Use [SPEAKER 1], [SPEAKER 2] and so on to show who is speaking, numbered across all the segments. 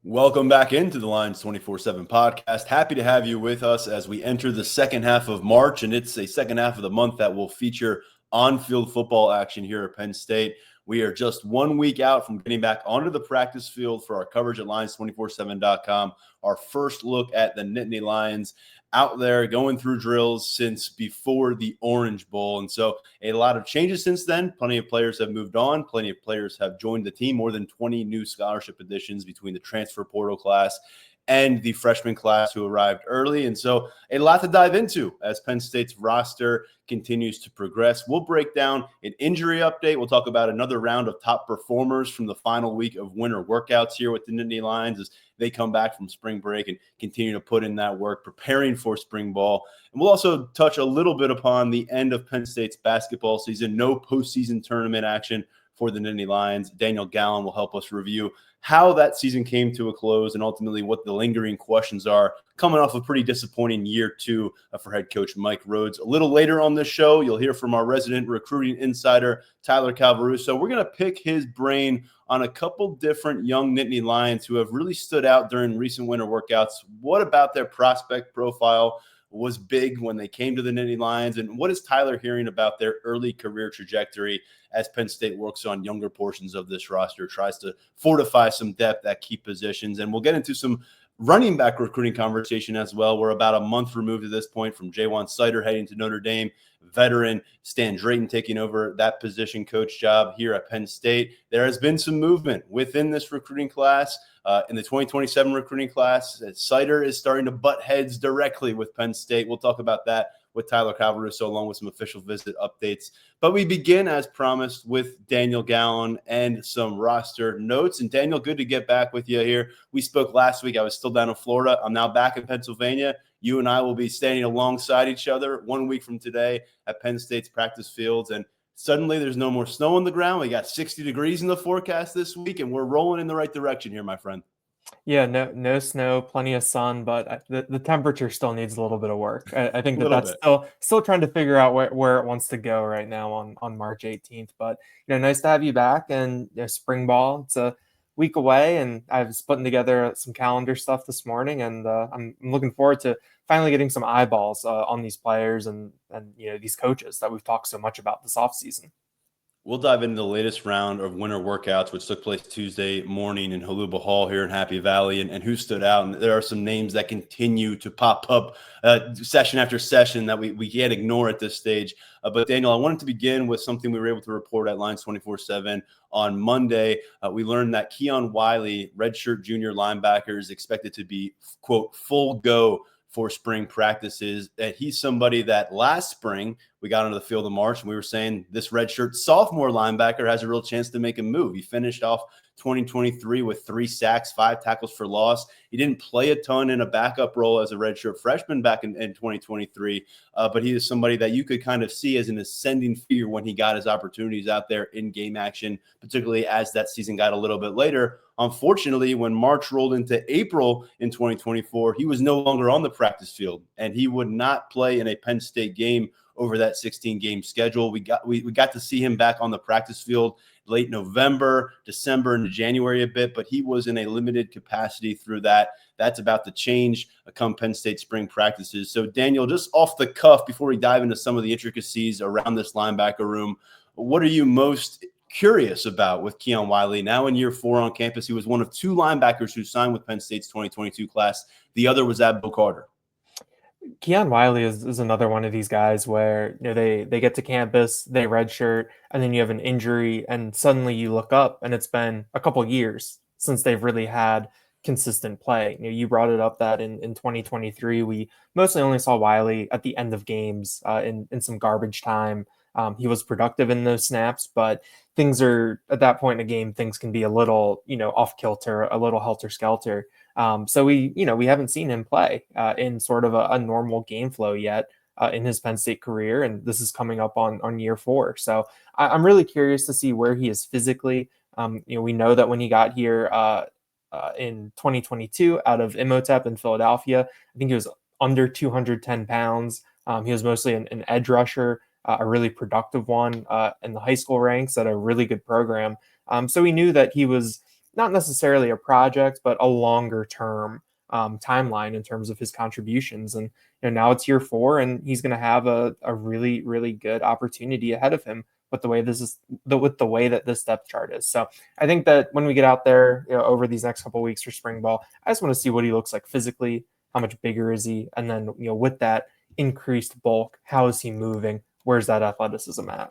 [SPEAKER 1] Welcome back into the Lions 24/7 podcast. Happy to have you with us as we enter the second half of March, and it's a second half of the month that will feature on-field football action here at Penn State. We are just 1 week out from getting back onto the practice field for our coverage at Lions247.com. Our first look at the Nittany Lions out there going through drills since before the Orange Bowl. And so a lot of changes since then. Plenty of players have moved on. Plenty of players have joined the team. More than 20 new scholarship additions between the transfer portal class and the freshman class who arrived early. And so a lot to dive into as Penn State's roster continues to progress. We'll break down an injury update. We'll talk about another round of top performers from the final week of winter workouts here with the Nittany Lions as they come back from spring break and continue to put in that work, preparing for spring ball. And we'll also touch a little bit upon the end of Penn State's basketball season. No postseason tournament action for the Nittany Lions. Daniel Gallen will help us review how that season came to a close and ultimately what the lingering questions are coming off a pretty disappointing year two for head coach Mike Rhodes. A little later on this show, you'll hear from our resident recruiting insider, Tyler Calvaruso. We're going to pick his brain on a couple different young Nittany Lions who have really stood out during recent winter workouts. What about their prospect profile was big when they came to the Nittany Lions? And what is Tyler hearing about their early career trajectory as Penn State works on younger portions of this roster, tries to fortify some depth at key positions? And we'll get into some running back recruiting conversation as well. We're about a month removed at this point from Jaywan Sider heading to Notre Dame, veteran Stan Drayton taking over that position coach job here at Penn State. There has been some movement within this recruiting class. In the 2027 recruiting class, Sider is starting to butt heads directly with Penn State. We'll talk about that with Tyler Calvaruso along with some official visit updates. But we begin, as promised, with Daniel Gallen and some roster notes. And Daniel, good to get back with you here. We spoke last week. I was still down in Florida. I'm now back in Pennsylvania. You and I will be standing alongside each other 1 week from today at Penn State's practice fields. And suddenly there's no more snow on the ground. We got 60 degrees in the forecast this week, and we're rolling in the right direction here, my friend.
[SPEAKER 2] Yeah, no snow, plenty of sun, but the temperature still needs a little bit of work. I think that's still trying to figure out where it wants to go right now on March 18th. But nice to have you back, and spring ball. It's a week away, and I was putting together some calendar stuff this morning, and I'm looking forward to finally getting some eyeballs on these players and these coaches that we've talked so much about this offseason.
[SPEAKER 1] We'll dive into the latest round of winter workouts, which took place Tuesday morning in Haluba Hall here in Happy Valley, and who stood out. And there are some names that continue to pop up session after session that we can't ignore at this stage. But Daniel, I wanted to begin with something we were able to report at Lions 24/7 on Monday. We learned that Keon Wiley, redshirt junior linebacker, is expected to be, quote, full go for spring practices. And he's somebody that last spring we got onto the field of March and we were saying this redshirt sophomore linebacker has a real chance to make a move. He finished off 2023 with 3 sacks, 5 tackles for loss. He didn't play a ton in a backup role as a redshirt freshman back in 2023, but he is somebody that you could kind of see as an ascending figure when he got his opportunities out there in game action, particularly as that season got a little bit later. Unfortunately, when March rolled into April in 2024, he was no longer on the practice field, and he would not play in a Penn State game over that 16-game schedule. We got to see him back on the practice field late November, December, into January a bit, but he was in a limited capacity through that. That's about to change come Penn State spring practices. So, Daniel, just off the cuff, before we dive into some of the intricacies around this linebacker room, what are you most curious about with Keon Wiley now in year 4 on campus? He was one of 2 linebackers who signed with Penn State's 2022 class. The other was Abdul Carter.
[SPEAKER 2] Keon Wiley is another one of these guys where they get to campus, they redshirt, and then you have an injury, and suddenly you look up and it's been a couple years since they've really had consistent play. You brought it up that in 2023 we mostly only saw Wiley at the end of games in some garbage time. He was productive in those snaps, but things are at that point in a game, things can be a little off kilter, a little helter skelter. So we haven't seen him play in sort of a normal game flow yet in his Penn State career. And this is coming up on year 4. So I'm really curious to see where he is physically. We know that when he got here in 2022 out of Imhotep in Philadelphia, I think he was under 210 pounds. He was mostly an edge rusher, a really productive one in the high school ranks at a really good program. So we knew that he was not necessarily a project, but a longer term timeline in terms of his contributions. And now it's year 4, and he's going to have a really, really good opportunity ahead of him with the way with the way that this depth chart is. So I think that when we get out there, over these next couple of weeks for spring ball, I just want to see what he looks like physically. How much bigger is he? And then, with that increased bulk, how is he moving? Where's that athleticism at?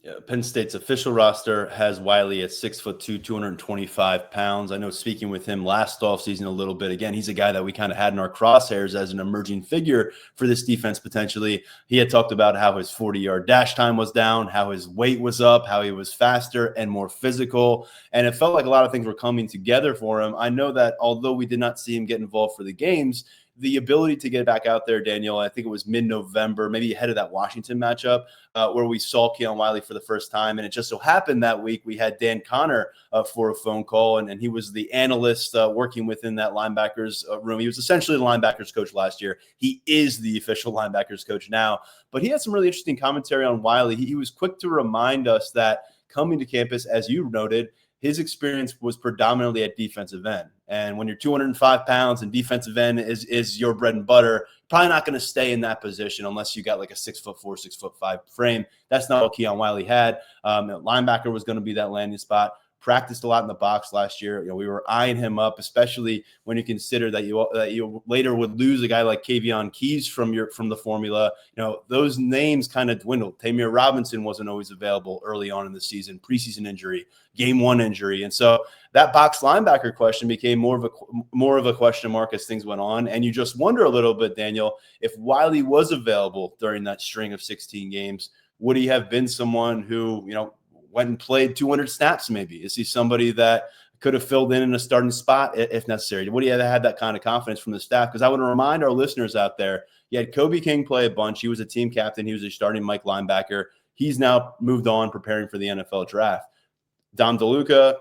[SPEAKER 1] Yeah, Penn State's official roster has Wiley at 6'2", 225 pounds. I know speaking with him last offseason a little bit, again, he's a guy that we kind of had in our crosshairs as an emerging figure for this defense potentially. He had talked about how his 40-yard dash time was down, how his weight was up, how he was faster and more physical. And it felt like a lot of things were coming together for him. I know that although we did not see him get involved for the games, the ability to get back out there, Daniel, I think it was mid-November, maybe ahead of that Washington matchup, where we saw Keon Wiley for the first time. And it just so happened that week we had Dan Connor for a phone call, and he was the analyst working within that linebackers room. He was essentially the linebackers coach last year. He is the official linebackers coach now. But he had some really interesting commentary on Wiley. He was quick to remind us that coming to campus, as you noted, his experience was predominantly at defensive end. And when you're 205 pounds and defensive end is your bread and butter, probably not going to stay in that position unless you got like a 6'4", 6'5" frame. That's not what Keon Wiley had. Linebacker was going to be that landing spot. Practiced a lot in the box last year. We were eyeing him up, especially when you consider that you later would lose a guy like Kavion Keys from the formula. Those names kind of dwindled. Tamir Robinson wasn't always available early on in the season, preseason injury, game 1 injury, and so that box linebacker question became more of a question mark as things went on. And you just wonder a little bit, Daniel, if Wiley was available during that string of 16 games, would he have been someone who went and played 200 snaps maybe? Is he somebody that could have filled in a starting spot if necessary? Would he have had that kind of confidence from the staff? Because I want to remind our listeners out there, you had Kobe King play a bunch. He was a team captain. He was a starting Mike linebacker. He's now moved on preparing for the NFL draft. Dom DeLuca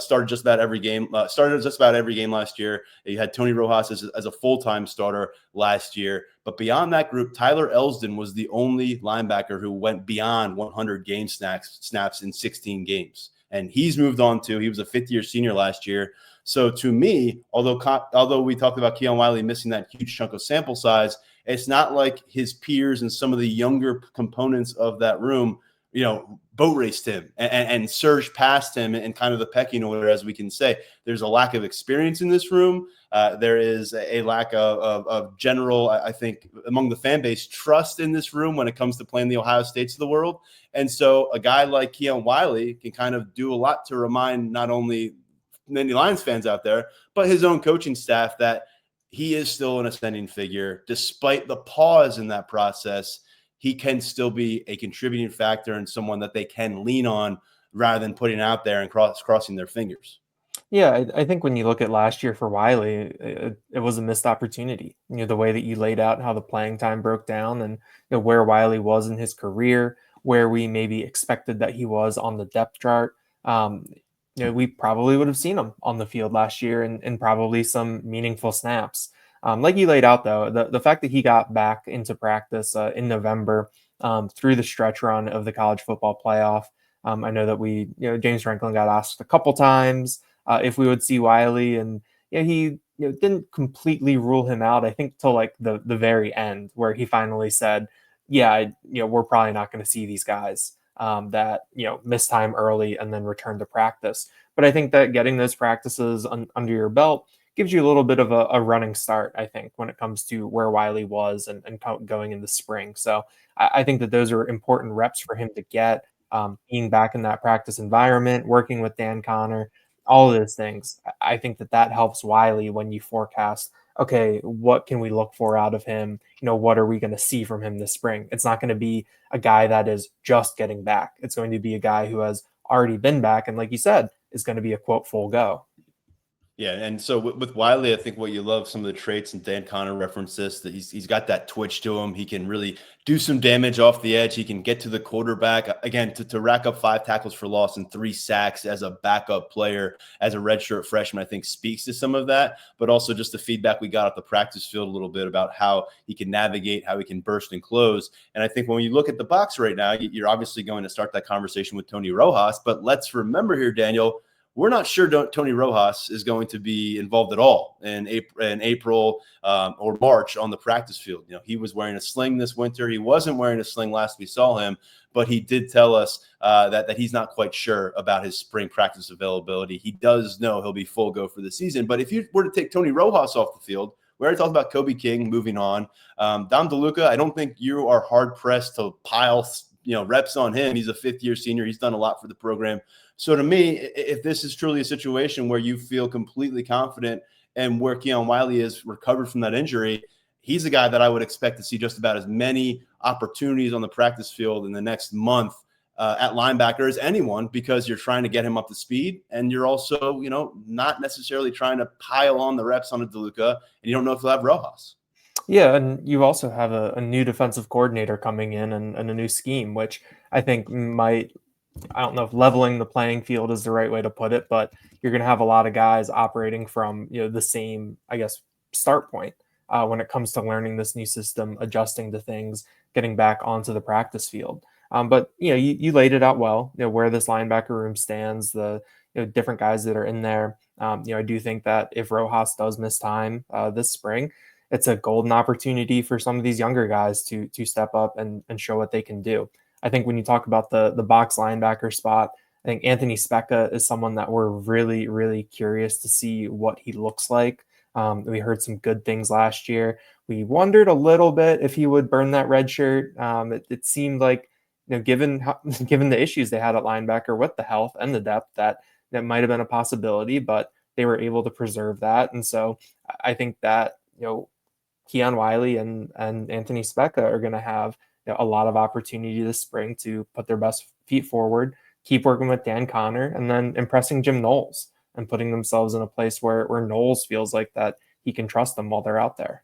[SPEAKER 1] started just about every game. Last year. You had Tony Rojas as a full-time starter last year. But beyond that group, Tyler Elsdon was the only linebacker who went beyond 100 game snaps in 16 games. And he's moved on too. He was a fifth-year senior last year. So to me, although we talked about Keon Wiley missing that huge chunk of sample size, it's not like his peers and some of the younger components of that room boat raced him and surged past him and kind of the pecking order, as we can say. There's a lack of experience in this room. There is a lack of general, I think, among the fan base, trust in this room when it comes to playing the Ohio States of the world. And so a guy like Keon Wiley can kind of do a lot to remind not only Nittany Lions fans out there, but his own coaching staff that he is still an ascending figure. Despite the pause in that process, he can still be a contributing factor and someone that they can lean on rather than putting out there and crossing their fingers.
[SPEAKER 2] Yeah, I think when you look at last year for Wiley, it was a missed opportunity. The way that you laid out how the playing time broke down, and where Wiley was in his career, where we maybe expected that he was on the depth chart. We probably would have seen him on the field last year and probably some meaningful snaps. Like you laid out, though, the fact that he got back into practice in November through the stretch run of the college football playoff. I know that James Franklin got asked a couple times if we would see Wiley, and he didn't completely rule him out. I think till like the very end, where he finally said, "Yeah, we're probably not going to see these guys that miss time early and then return to practice." But I think that getting those practices under your belt gives you a little bit of a running start, I think, when it comes to where Wiley was and going in the spring. So I think that those are important reps for him to get, being back in that practice environment, working with Dan Connor, all of those things. I think that helps Wiley when you forecast, okay, what can we look for out of him? What are we going to see from him this spring? It's not going to be a guy that is just getting back. It's going to be a guy who has already been back and, like you said, is going to be a, quote, full go.
[SPEAKER 1] Yeah, and so with Wiley, I think what you love some of the traits, and Dan Connor referenced this, that he's got that twitch to him. He can really do some damage off the edge. He can get to the quarterback. Again, to rack up 5 tackles for loss and 3 sacks as a backup player, as a redshirt freshman, I think speaks to some of that, but also just the feedback we got at the practice field a little bit about how he can navigate, how he can burst and close. And I think when you look at the box right now, you're obviously going to start that conversation with Tony Rojas, but let's remember here, Daniel, we're not sure Tony Rojas is going to be involved at all in April or March on the practice field. You know, he was wearing a sling this winter. He wasn't wearing a sling last we saw him, but he did tell us that he's not quite sure about his spring practice availability. He does know he'll be full go for the season. But if you were to take Tony Rojas off the field, we already talked about Kobe King moving on. Dom DeLuca, I don't think you are hard pressed to pile reps on him. He's a 5th-year senior. He's done a lot for the program. So to me, if this is truly a situation where you feel completely confident and where Keon Wiley is recovered from that injury, he's a guy that I would expect to see just about as many opportunities on the practice field in the next month at linebacker as anyone, because you're trying to get him up to speed, and you're also, not necessarily trying to pile on the reps on a DeLuca, and you don't know if you'll have Rojas.
[SPEAKER 2] Yeah, and you also have a new defensive coordinator coming in and a new scheme, which I think might, I don't know if leveling the playing field is the right way to put it, but you're going to have a lot of guys operating from the same, I guess, start point when it comes to learning this new system, adjusting to things, getting back onto the practice field. But you laid it out well. Where this linebacker room stands, the different guys that are in there. I do think that if Rojas does miss time this spring, it's a golden opportunity for some of these younger guys to step up and show what they can do. I think when you talk about the box linebacker spot, I think Anthony Specca is someone that we're really, really curious to see what he looks like. We heard some good things last year. We wondered a little bit if he would burn that red shirt. It seemed like, given the issues they had at linebacker with the health and the depth, that might have been a possibility, but they were able to preserve that. And so I think that, Keon Wiley and Anthony Specca are going to have a lot of opportunity this spring to put their best feet forward, keep working with Dan Connor, and then impressing Jim Knowles and putting themselves in a place where Knowles feels like that he can trust them while they're out there.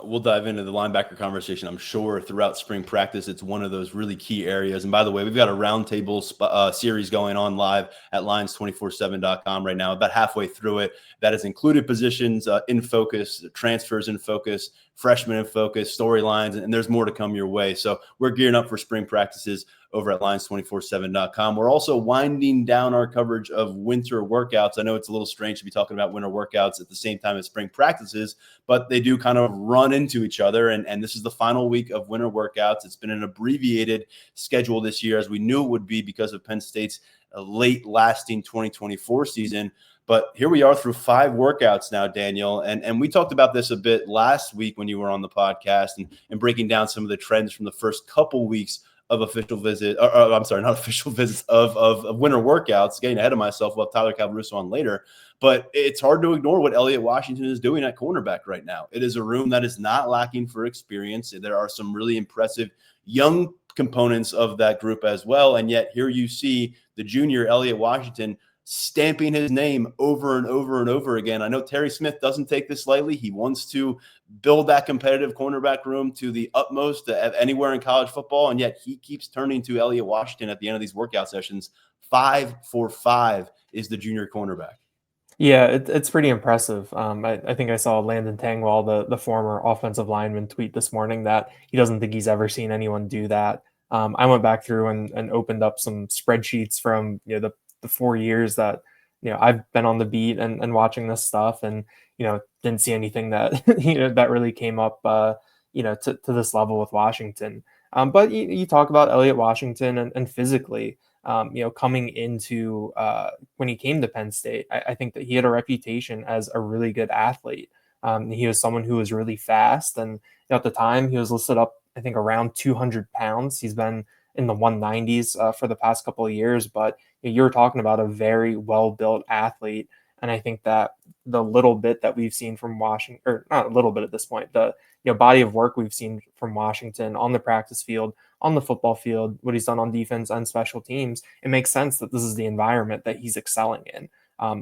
[SPEAKER 1] We'll dive into the linebacker conversation, I'm sure, throughout spring practice. It's one of those really key areas. And by the way, we've got a roundtable series going on live at lions247.com right now, about halfway through it. That has included positions in focus, transfers in focus, freshmen in focus, storylines, and there's more to come your way. So we're gearing up for spring practices over at lions247.com. We're also winding down our coverage of winter workouts. I know it's a little strange to be talking about winter workouts at the same time as spring practices, but they do kind of run into each other. And this is the final week of winter workouts. It's been an abbreviated schedule this year, as we knew it would be because of Penn State's late lasting 2024 season. But here we are through 5 workouts now, Daniel. And we talked about this a bit last week when you were on the podcast and breaking down some of the trends from the first couple weeks of official visit, or I'm sorry, not official visits of winter workouts. Getting ahead of myself, we'll have Tyler Calvaruso on later. But it's hard to ignore what Elliott Washington is doing at cornerback right now. It is a room that is not lacking for experience. There are some really impressive young components of that group as well. And yet here you see the junior Elliott Washington stamping his name over and over and over again. I know Terry Smith doesn't take this lightly. He wants to build that competitive cornerback room to the utmost anywhere in college football, and yet he keeps turning to Elliott Washington at the end of these workout sessions. 5 for 5 is the junior cornerback.
[SPEAKER 2] Yeah, it's pretty impressive. I think I saw Landon Tangwall, the former offensive lineman, tweet this morning that he doesn't think he's ever seen anyone do that. I went back through and opened up some spreadsheets from the 4 years that I've been on the beat and watching this stuff, and didn't see anything that that really came up to this level with Washington. But you talk about Elliott Washington and physically, coming into when he came to Penn State, I think that he had a reputation as a really good athlete. He was someone who was really fast, and at the time he was listed up, I think, around 200 pounds. He's been in the 190s for the past couple of years, but you're talking about a very well-built athlete. And I think that the little bit that we've seen from Washington, or not a little bit at this point, the body of work we've seen from Washington on the practice field, on the football field, what he's done on defense and special teams, it makes sense that this is the environment that he's excelling in.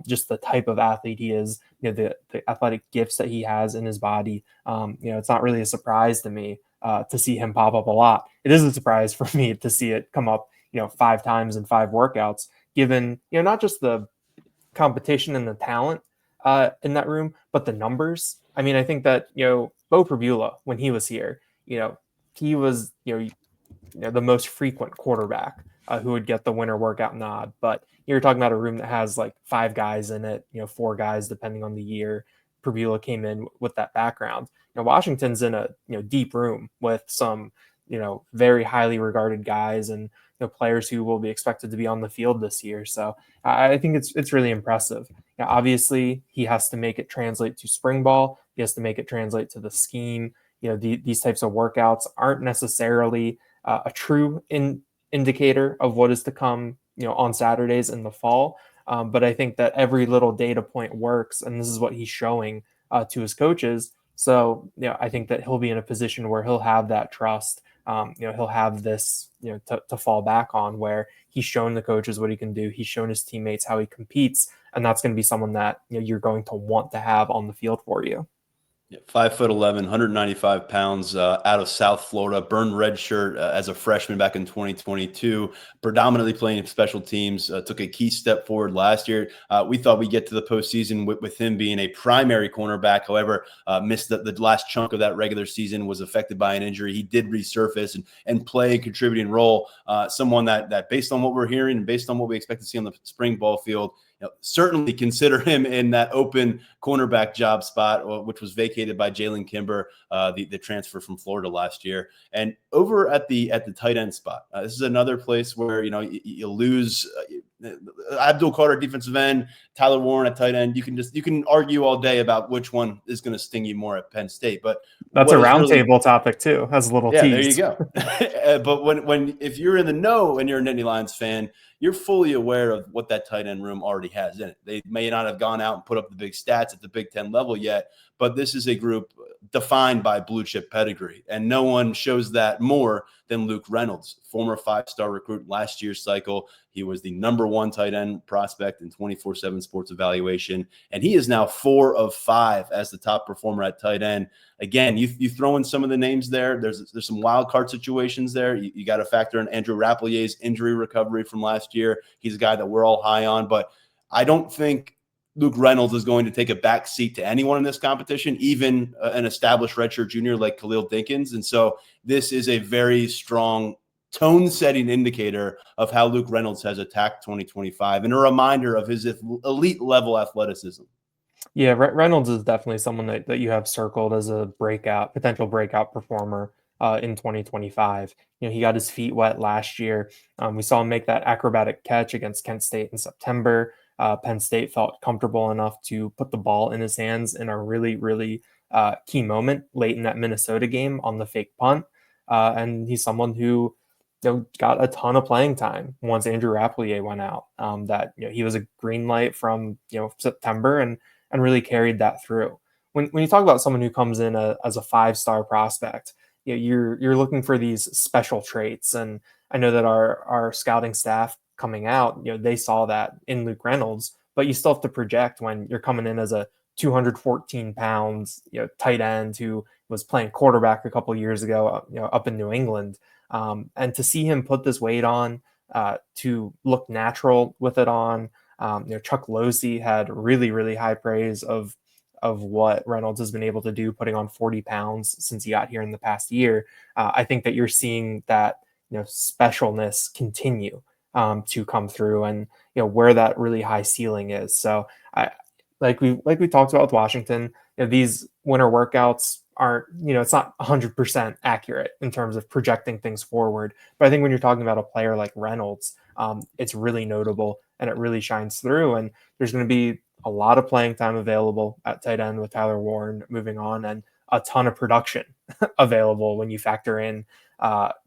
[SPEAKER 2] just the type of athlete he is, the athletic gifts that he has in his body. It's not really a surprise to me to see him pop up a lot. It is a surprise for me to see it come up, 5 times in 5 workouts, given, not just the competition and the talent in that room, but the numbers. I mean, I think that, Bo Pribula, when he was here, he was, the most frequent quarterback who would get the winter workout nod. But you're talking about a room that has like 5 guys in it, 4 guys depending on the year. Pribula came in with that background. Washington's in a deep room with some very highly regarded guys and players who will be expected to be on the field this year. So I think it's really impressive. Obviously, he has to make it translate to spring ball. He has to make it translate to the scheme. These types of workouts aren't necessarily a true indicator of what is to come, on Saturdays in the fall. But I think that every little data point works, and this is what he's showing to his coaches. So, I think that he'll be in a position where he'll have that trust. He'll have this, to fall back on, where he's shown the coaches what he can do. He's shown his teammates how he competes, and that's going to be someone that you're going to want to have on the field for you.
[SPEAKER 1] Yeah, 5'11", 195 pounds, out of South Florida, burned red shirt as a freshman back in 2022, predominantly playing special teams, took a key step forward last year. We thought we'd get to the postseason with him being a primary cornerback. However, missed the last chunk of that regular season, was affected by an injury. He did resurface and play a contributing role. Someone that based on what we're hearing and based on what we expect to see on the spring ball field, certainly consider him in that open cornerback job spot, which was vacated by Jalen Kimber, the transfer from Florida last year. And over at the tight end spot, this is another place where you lose Abdul Carter defensive end, Tyler Warren at tight end. You can argue all day about which one is going to sting you more at Penn State, but
[SPEAKER 2] that's a roundtable topic too. Has a little tease.
[SPEAKER 1] There you go. But if you're in the know and you're a Nittany Lions fan, you're fully aware of what that tight end room already has in it. They may not have gone out and put up the big stats at the Big Ten level yet, but this is a group defined by blue chip pedigree. And no one shows that more than Luke Reynolds, former 5-star recruit last year's cycle. He was the number 1 tight end prospect in 24/7 Sports Evaluation. And he is now 4 of 5 as the top performer at tight end. Again, you throw in some of the names there. There's some wild card situations there. You got to factor in Andrew Rappelier's injury recovery from last year. He's a guy that we're all high on, but I don't think Luke Reynolds is going to take a back seat to anyone in this competition, even an established redshirt junior like Khalil Dinkins. And so this is a very strong tone-setting indicator of how Luke Reynolds has attacked 2025 and a reminder of his elite-level athleticism.
[SPEAKER 2] Yeah, Reynolds is definitely someone that you have circled as a potential breakout performer in 2025. He got his feet wet last year. We saw him make that acrobatic catch against Kent State in September. Penn State felt comfortable enough to put the ball in his hands in a really, really key moment late in that Minnesota game on the fake punt. And he's someone who got a ton of playing time once Andrew Rappelier went out. That he was a green light from September and really carried that through. When you talk about someone who comes in as a 5-star prospect, you're looking for these special traits. And I know that our scouting staff coming out, they saw that in Luke Reynolds, but you still have to project when you're coming in as a 214 pounds, tight end who was playing quarterback a couple of years ago, up in New England. And to see him put this weight on, to look natural with it on, Chuck Losey had really, really high praise of what Reynolds has been able to do, putting on 40 pounds since he got here in the past year. I think that you're seeing that, specialness continue to come through, and where that really high ceiling is. So like we talked about with Washington, these winter workouts aren't, it's not 100% accurate in terms of projecting things forward. But I think when you're talking about a player like Reynolds, it's really notable and it really shines through. And there's going to be a lot of playing time available at tight end with Tyler Warren moving on, and a ton of production available when you factor in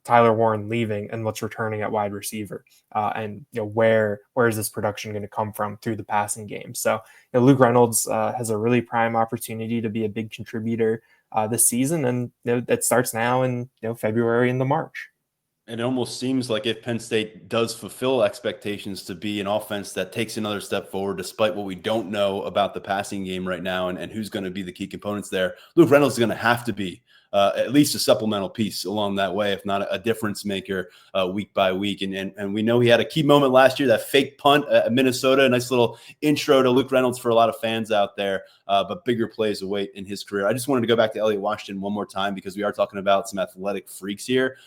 [SPEAKER 2] Tyler Warren leaving and what's returning at wide receiver, and where is this production going to come from through the passing game. So Luke Reynolds has a really prime opportunity to be a big contributor this season, and it starts now in February into March.
[SPEAKER 1] It almost seems like if Penn State does fulfill expectations to be an offense that takes another step forward, despite what we don't know about the passing game right now and who's going to be the key components there, Luke Reynolds is going to have to be at least a supplemental piece along that way, if not a difference maker week by week. And we know he had a key moment last year, that fake punt at Minnesota, a nice little intro to Luke Reynolds for a lot of fans out there, but bigger plays await in his career. I just wanted to go back to Elliot Washington one more time because we are talking about some athletic freaks here.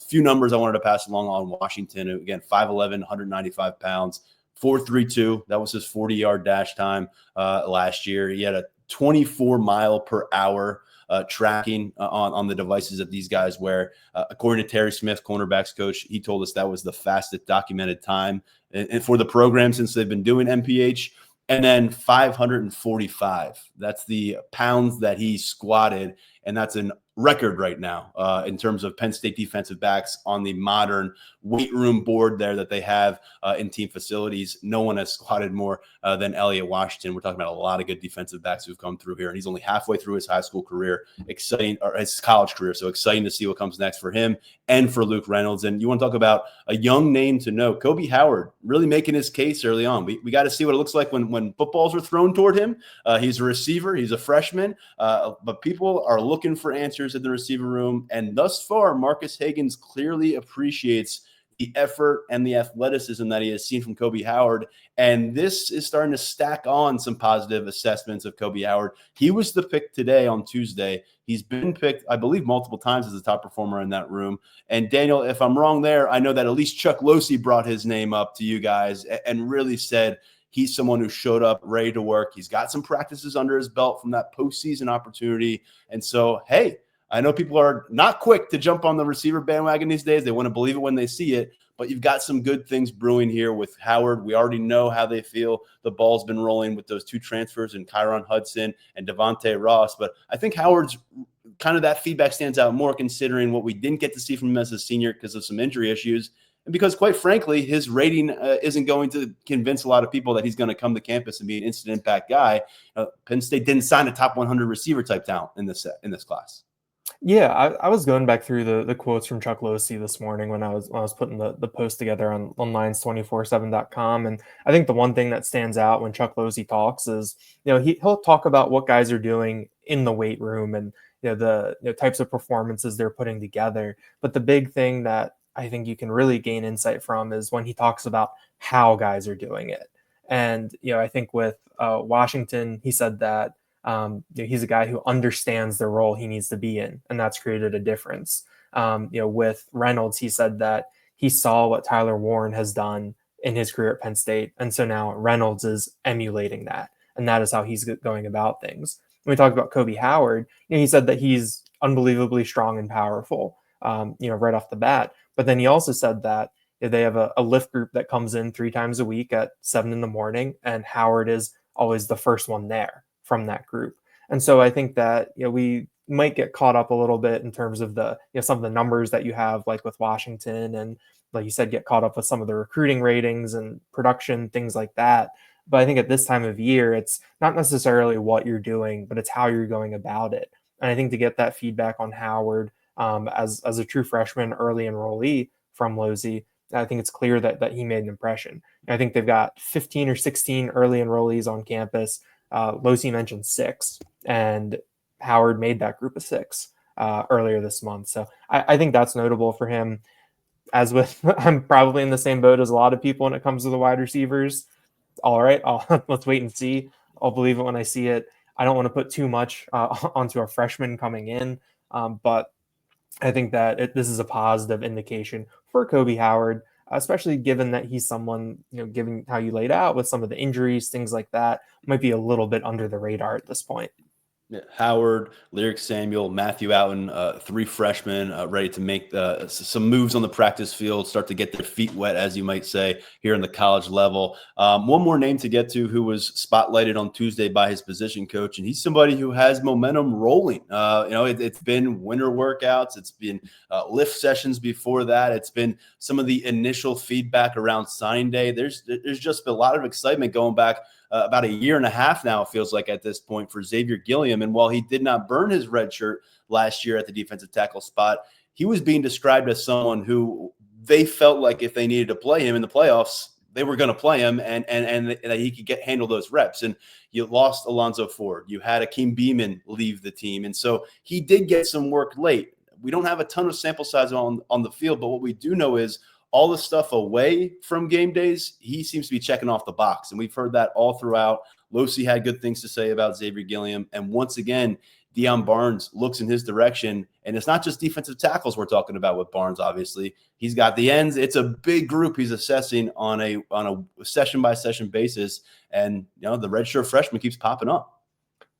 [SPEAKER 1] Few numbers I wanted to pass along on Washington. Again, 5'11", 195 pounds, 4.32. That was his 40-yard dash time last year. He had a 24 mile per hour tracking on the devices that these guys wear. According to Terry Smith, cornerbacks coach, he told us that was the fastest documented time and for the program since they've been doing MPH. And then 545. That's the pounds that he squatted, and that's an record right now in terms of Penn State defensive backs on the modern weight room board there that they have in team facilities. No one has squatted more than Elliot Washington. We're talking about a lot of good defensive backs who've come through here, and he's only halfway through his high school career, exciting, or his college career. So exciting to see what comes next for him and for Luke Reynolds. And you want to talk about a young name to know, Kobe Howard, really making his case early on. We got to see what it looks like when footballs are thrown toward him. He's a receiver. He's a freshman, but people are looking for answers in the receiver room. And thus far, Marcus Hagans clearly appreciates the effort and the athleticism that he has seen from Kobe Howard. And this is starting to stack on some positive assessments of Kobe Howard. He was the pick today on Tuesday. He's been picked, I believe, multiple times as a top performer in that room. And Daniel, if I'm wrong there, I know that at least Chuck Losey brought his name up to you guys and really said he's someone who showed up ready to work. He's got some practices under his belt from that postseason opportunity. And so, hey, I know people are not quick to jump on the receiver bandwagon these days. They want to believe it when they see it, but you've got some good things brewing here with Howard. We already know how they feel. The ball's been rolling with those two transfers in Kyron Hudson and Devontae Ross, but I think Howard's kind of that feedback stands out more considering what we didn't get to see from him as a senior because of some injury issues. And because, quite frankly, his rating isn't going to convince a lot of people that he's going to come to campus and be an instant impact guy. Penn State didn't sign a top 100 receiver type talent in this class.
[SPEAKER 2] Yeah, I was going back through the quotes from Chuck Losey this morning when I was putting the post together on Lions247.com. And I think the one thing that stands out when Chuck Losey talks is, he'll talk about what guys are doing in the weight room and, the types of performances they're putting together. But the big thing that I think you can really gain insight from is when he talks about how guys are doing it. And, I think with Washington, he said that, he's a guy who understands the role he needs to be in, and that's created a difference. With Reynolds, he said that he saw what Tyler Warren has done in his career at Penn State, and so now Reynolds is emulating that, and that is how he's going about things. When we talk about Kobe Howard, he said that he's unbelievably strong and powerful, right off the bat. But then he also said that they have a lift group that comes in 3 times a week at 7 a.m, and Howard is always the first one there from that group. And so I think that, we might get caught up a little bit in terms of the, some of the numbers that you have, like with Washington, and like you said, get caught up with some of the recruiting ratings and production, things like that. But I think at this time of year, it's not necessarily what you're doing, but it's how you're going about it. And I think to get that feedback on Howard as a true freshman, early enrollee from Losey, I think it's clear that he made an impression. I think they've got 15 or 16 early enrollees on campus. Losey mentioned 6, and Howard made that group of 6 earlier this month. So I think that's notable for him. As with, I'm probably in the same boat as a lot of people when it comes to the wide receivers. All right, let's wait and see. I'll believe it when I see it. I don't want to put too much onto a freshman coming in, but I think that this is a positive indication for Kobe Howard, especially given that he's someone, given how you laid out with some of the injuries, things like that, might be a little bit under the radar at this point.
[SPEAKER 1] Yeah, Howard, Lyric Samuel, Matthew Outen, 3 freshmen ready to make some moves on the practice field, start to get their feet wet, as you might say, here in the college level. One more name to get to who was spotlighted on Tuesday by his position coach, and he's somebody who has momentum rolling. It's been winter workouts. It's been lift sessions before that. It's been some of the initial feedback around signing day. There's just been a lot of excitement going back about a year and a half now, it feels like at this point, for Xavier Gilliam. And while he did not burn his red shirt last year at the defensive tackle spot, he was being described as someone who they felt like if they needed to play him in the playoffs, they were going to play him and that he could handle those reps. And you lost Alonzo Ford. You had Akeem Beamon leave the team. And so he did get some work late. We don't have a ton of sample size on the field, but what we do know is all the stuff away from game days, he seems to be checking off the box. And we've heard that all throughout. Losi had good things to say about Xavier Gilliam. And once again, Deion Barnes looks in his direction. And it's not just defensive tackles we're talking about with Barnes, obviously. He's got the ends. It's a big group he's assessing on a session-by-session basis. And, the redshirt freshman keeps popping up.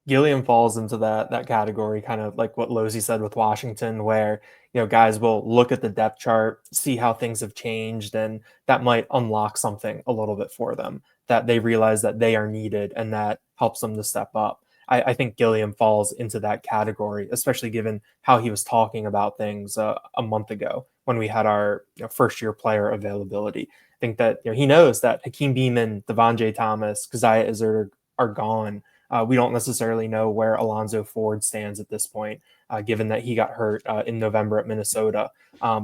[SPEAKER 2] Gilliam falls into that category, kind of like what Losi said with Washington, where guys will look at the depth chart, see how things have changed, and that might unlock something a little bit for them, that they realize that they are needed, and that helps them to step up. I think Gilliam falls into that category, especially given how he was talking about things a month ago when we had our first-year player availability. I think that he knows that Hakeem Beamon, Devontae Thomas, Keziah Izzard are gone. We don't necessarily know where Alonzo Ford stands at this point, given that he got hurt in November at Minnesota.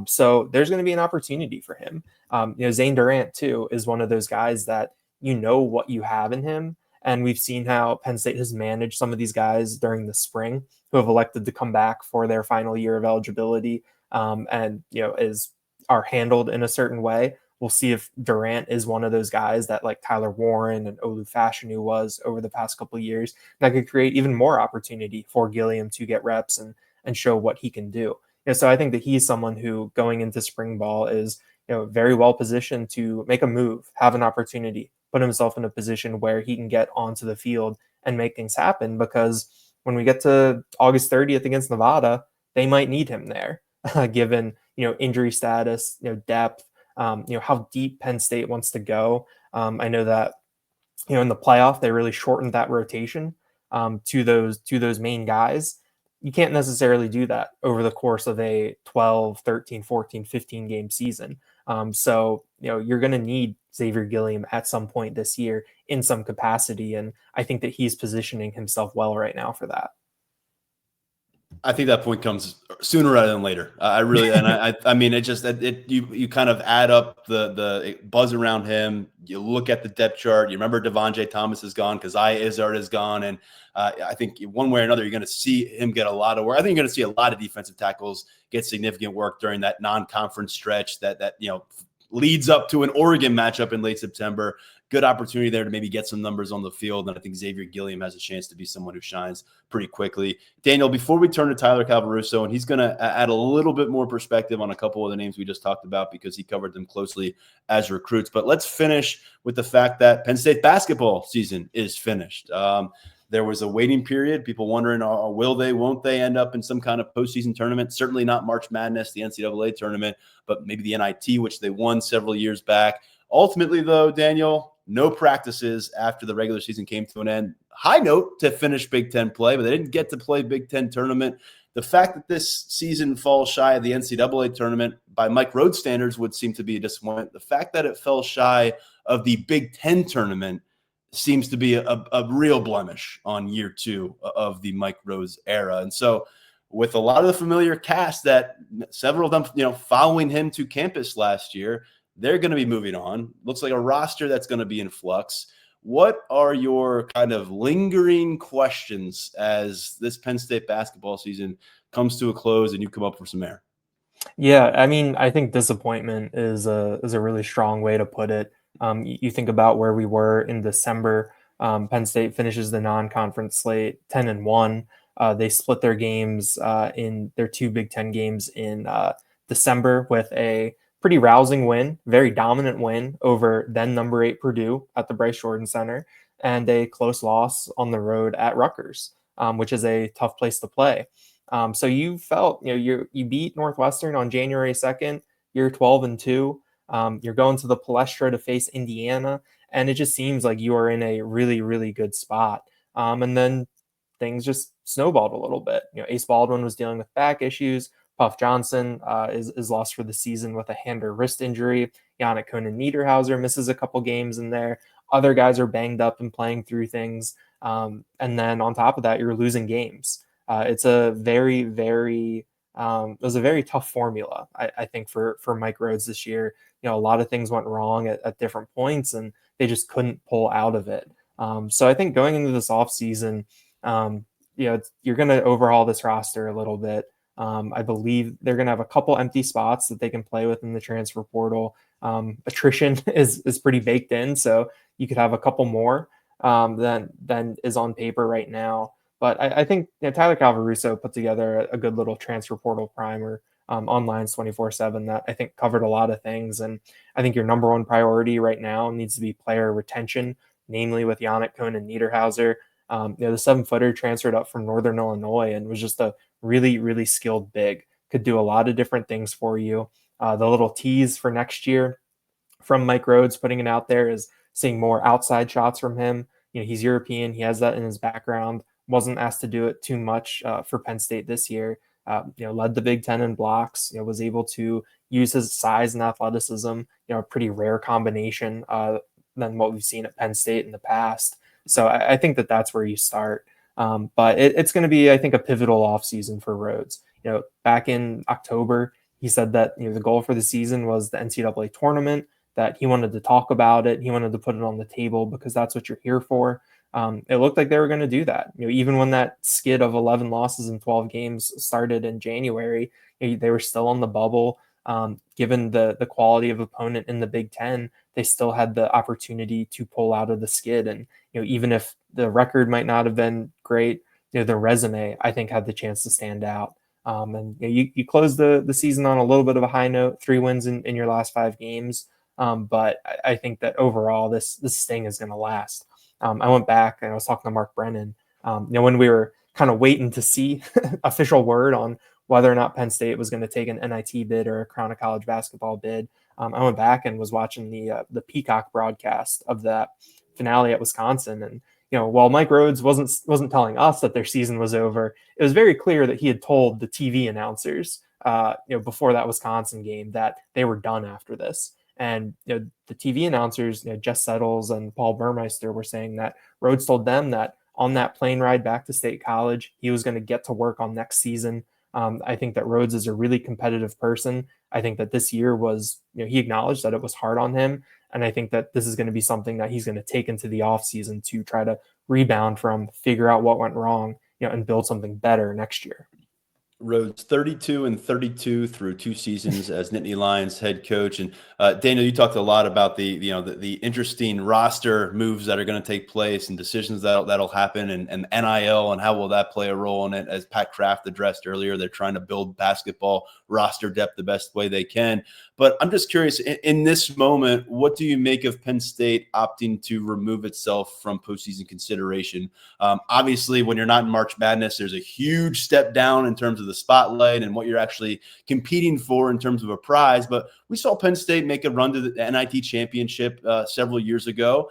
[SPEAKER 2] So there's going to be an opportunity for him. Zane Durant, too, is one of those guys that what you have in him. And we've seen how Penn State has managed some of these guys during the spring who have elected to come back for their final year of eligibility are handled in a certain way. We'll see if Durant is one of those guys that like Tyler Warren and Olu Fashanu was over the past couple of years. That could create even more opportunity for Gilliam to get reps and show what he can do. So I think that he's someone who going into spring ball is very well positioned to make a move, have an opportunity, put himself in a position where he can get onto the field and make things happen, because when we get to August 30th against Nevada, they might need him there, given, injury status, depth, how deep Penn State wants to go. I know that, in the playoff, they really shortened that rotation to those main guys. You can't necessarily do that over the course of a 12, 13, 14, 15 game season. So, you're going to need Xavier Gilliam at some point this year in some capacity. And I think that he's positioning himself well right now for that.
[SPEAKER 1] I think that point comes sooner rather than later. I really, and I mean, you kind of add up the buzz around him. You look at the depth chart. You remember Devontae Thomas is gone, Keziah Izzard is gone, and I think one way or another, you're going to see him get a lot of work. I think you're going to see a lot of defensive tackles get significant work during that non-conference stretch that leads up to an Oregon matchup in late September. Good opportunity there to maybe get some numbers on the field. And I think Xavier Gilliam has a chance to be someone who shines pretty quickly. Daniel, before we turn to Tyler Calvaruso, and he's going to add a little bit more perspective on a couple of the names we just talked about because he covered them closely as recruits. But let's finish with the fact that Penn State basketball season is finished. There was a waiting period. People wondering, will they, won't they end up in some kind of postseason tournament? Certainly not March Madness, the NCAA tournament, but maybe the NIT, which they won several years back. Ultimately, though, Daniel, no practices after the regular season came to an end. High note to finish Big Ten play, but they didn't get to play Big Ten tournament. The fact that this season falls shy of the NCAA tournament by Mike Rhoades standards would seem to be a disappointment. The fact that it fell shy of the Big Ten tournament seems to be a real blemish on year two of the Mike Rhoades era. And so with a lot of the familiar cast that several of them, following him to campus last year, they're going to be moving on. Looks like a roster that's going to be in flux. What are your kind of lingering questions as this Penn State basketball season comes to a close and you come up for some air?
[SPEAKER 2] Yeah, I mean, I think disappointment is a really strong way to put it. You think about where we were in December. Penn State finishes the non-conference slate 10-1. They split their games in their two Big Ten games in December with a pretty rousing win, very dominant win over then number 8 Purdue at the Bryce Jordan Center, and a close loss on the road at Rutgers, which is a tough place to play. So you felt, you beat Northwestern on January 2nd. You're 12-2. You're going to the Palestra to face Indiana, and it just seems like you are in a really, really good spot. And then things just snowballed a little bit. Ace Baldwin was dealing with back issues. Puff Johnson is lost for the season with a hand or wrist injury. Yannick Koenen-Niederhauser misses a couple games in there. Other guys are banged up and playing through things. And then on top of that, you're losing games. It's a very, very It was a very tough formula, I think, for Mike Rhodes this year. A lot of things went wrong at different points, and they just couldn't pull out of it. So I think going into this offseason, you're going to overhaul this roster a little bit. I believe they're going to have a couple empty spots that they can play with in the transfer portal. Attrition is pretty baked in, so you could have a couple more than is on paper right now. But I think Tyler Calvaruso put together a good little transfer portal primer on Lions 24/7 that I think covered a lot of things. And I think your number one priority right now needs to be player retention, namely with Yannick Cohn and Niederhauser. The 7-footer transferred up from Northern Illinois and was just a really, really skilled big. Could do a lot of different things for you. The little tease for next year from Mike Rhodes putting it out there is seeing more outside shots from him. He's European. He has that in his background. Wasn't asked to do it too much for Penn State this year. Led the Big Ten in blocks. Was able to use his size and athleticism. A pretty rare combination than what we've seen at Penn State in the past. So I think that's where you start. But it's going to be, I think, a pivotal offseason for Rhodes. Back in October, he said that the goal for the season was the NCAA tournament, that he wanted to talk about it. He wanted to put it on the table because that's what you're here for. It looked like they were going to do that. Even when that skid of 11 losses in 12 games started in January, they were still on the bubble. Given the quality of opponent in the Big Ten, they still had the opportunity to pull out of the skid. And even if the record might not have been great, the resume, I think, had the chance to stand out. And you closed the season on a little bit of a high note, 3 wins in your last 5 games. But I think that overall this sting is going to last. I went back and I was talking to Mark Brennan, when we were kind of waiting to see official word on whether or not Penn State was going to take an NIT bid or a Crown of College basketball bid. I went back and was watching the Peacock broadcast of that finale at Wisconsin. And, while Mike Rhodes wasn't telling us that their season was over, it was very clear that he had told the TV announcers, before that Wisconsin game that they were done after this. And the TV announcers, Jess Settles and Paul Burmeister, were saying that Rhodes told them that on that plane ride back to State College, he was going to get to work on next season. I think that Rhodes is a really competitive person. I think that this year was, he acknowledged that it was hard on him. And I think that this is going to be something that he's going to take into the offseason to try to rebound from, figure out what went wrong, and build something better next year.
[SPEAKER 1] Rhodes 32-32 through 2 seasons as Nittany Lions head coach. And Daniel, you talked a lot about the interesting roster moves that are going to take place and decisions that'll happen, and NIL and how will that play a role in it. As Pat Kraft addressed earlier, they're trying to build basketball roster depth the best way they can. But I'm just curious, in this moment, what do you make of Penn State opting to remove itself from postseason consideration? Obviously, when you're not in March Madness, there's a huge step down in terms of the spotlight and what you're actually competing for in terms of a prize. But we saw Penn State make a run to the NIT championship several years ago.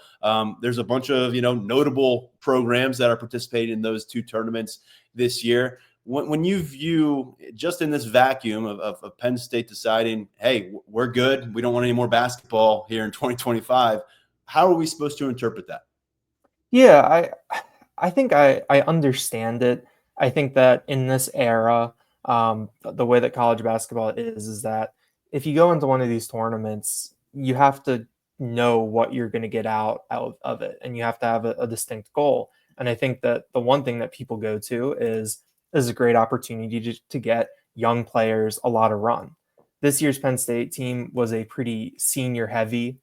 [SPEAKER 1] There's a bunch of notable programs that are participating in those 2 tournaments this year. When you view just in this vacuum of Penn State deciding, hey, we're good, we don't want any more basketball here in 2025, how are we supposed to interpret that?
[SPEAKER 2] Yeah, I think I understand it. I think that in this era, the way that college basketball is that if you go into one of these tournaments, you have to know what you're going to get out of it, and you have to have a distinct goal. And I think that the one thing that people go to is a great opportunity to get young players a lot of run. This year's Penn State team was a pretty senior heavy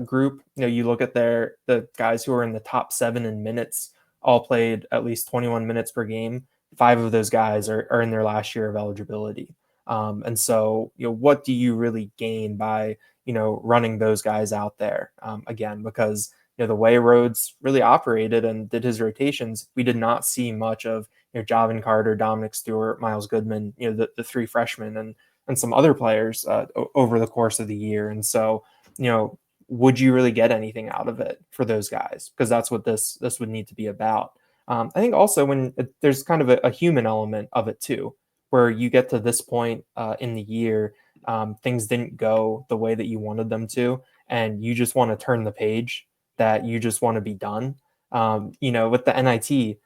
[SPEAKER 2] group. You look at the guys who are in the top 7 in minutes, all played at least 21 minutes per game. 5 of those guys are in their last year of eligibility. And so, what do you really gain by, running those guys out there? Again, because, the way Rhodes really operated and did his rotations, we did not see much of, Javin Carter, Dominic Stewart, Miles Goodman, the 3 freshmen and some other players over the course of the year. And so, would you really get anything out of it for those guys? Because that's what this would need to be about. I think also there's kind of a human element of it too, where you get to this point in the year, things didn't go the way that you wanted them to, and you just want to turn the page, that you just want to be done. With the NIT,